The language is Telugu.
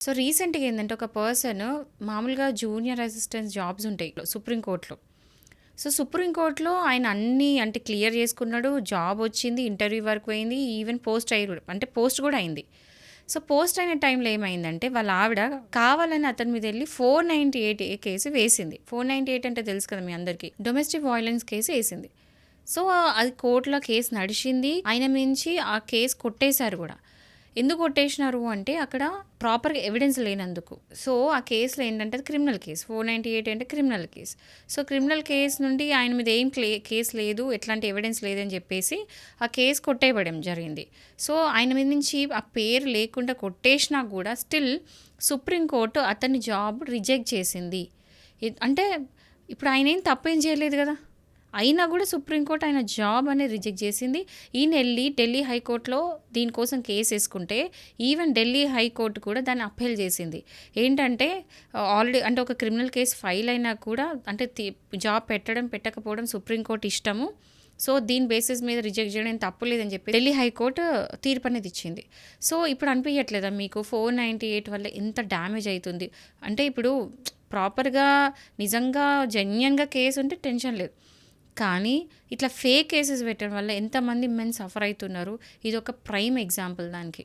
సో, రీసెంట్‌గా ఏందంటే ఒక పర్సన్ మామూలుగా జూనియర్ అసిస్టెంట్ జాబ్స్ ఉంటాయి సుప్రీం కోర్ట్‌లో. సో, సుప్రీం కోర్ట్‌లో ఆయన అన్నీ అంటే క్లియర్ చేసుకున్నాడు. జాబ్ వచ్చింది. ఇంటర్వ్యూ వరకు పోయింది. ఈవెన్ పోస్ట్ అయ్యి కూడా అంటే పోస్ట్ కూడా అయింది. సో, పోస్ట్ అయిన టైంలో ఏమైందంటే వాళ్ళ ఆవిడ కావాలని అతని మీద ఎళ్లి 498 కేసు వేసింది. 498 అంటే తెలుసు కదా మీ అందరికీ. డొమెస్టిక్ వయలెన్స్ కేసు ఏసింది. సో, అది కోర్ట్‌లో కేసు నడిచింది. ఆయన మించి ఆ కేసు కొట్టేశారు గూడా. ఎందుకు కొట్టేసినారు అంటే అక్కడ ప్రాపర్‌గా ఎవిడెన్స్ లేనందుకు. సో, ఆ కేసులో ఏంటంటే అది క్రిమినల్ కేస్. 498 అంటే criminal case. So, criminal case నుండి ఆయన మీద ఏం కేస్ లేదు, ఎట్లాంటి ఎవిడెన్స్ లేదని చెప్పేసి ఆ కేస్ కొట్టేయబడం జరిగింది. సో, ఆయన మీద నుంచి ఆ పేరు లేకుండా కొట్టేసినా కూడా స్టిల్ సుప్రీం కోర్ట్ అతని జాబ్ రిజెక్ట్ చేసింది. అంటే ఇప్పుడు ఆయనేం తప్పేం చేయలేదు గదా! అయినా గూడా సుప్రీంకోర్ట్ ఆయన జాబ్ అనేది రిజెక్ట్ చేసింది. ఈయనెళ్లి ఢిల్లీ హైకోర్ట్‌లో దీనికోసం కేసేసుకుంటే, ఈవెన్ ఢిల్లీ హైకోర్ట్ కూడా దాన్ని అప్పీల్ చేసింది. ఏంటంటే ఆల్రెడీ అంటే ఒక క్రిమినల్ కేస్ ఫైల్ అయినా కూడా అంటే జాబ్ పెట్టడం, పెట్టకపోవడం సుప్రీంకోర్ట్ ఇష్టము. సో, దీని బేసిస్ మీద రిజెక్ట్ చేయడం తప్పు లేదని చెప్పి ఢిల్లీ హైకోర్ట్ తీర్పు అనేది ఇచ్చింది. సో, ఇప్పుడు అనిపియట్లేదా మీకు 498 వల్ల ఎంత డ్యామేజ్ అయితుంది? అంటే ఇప్పుడు ప్రాపర్‌గా నిజంగా జెన్యూన్‌గా కేస్ ఉంటే టెన్షన్ లేదు. కానీ ఇట్లా ఫేక్ కేసెస్ పెట్టడం వల్ల ఎంతమంది మెన్ సఫర్ అయితున్నారు. ఇదొక ప్రైమ్ ఎగ్జాంపుల్ దానికి.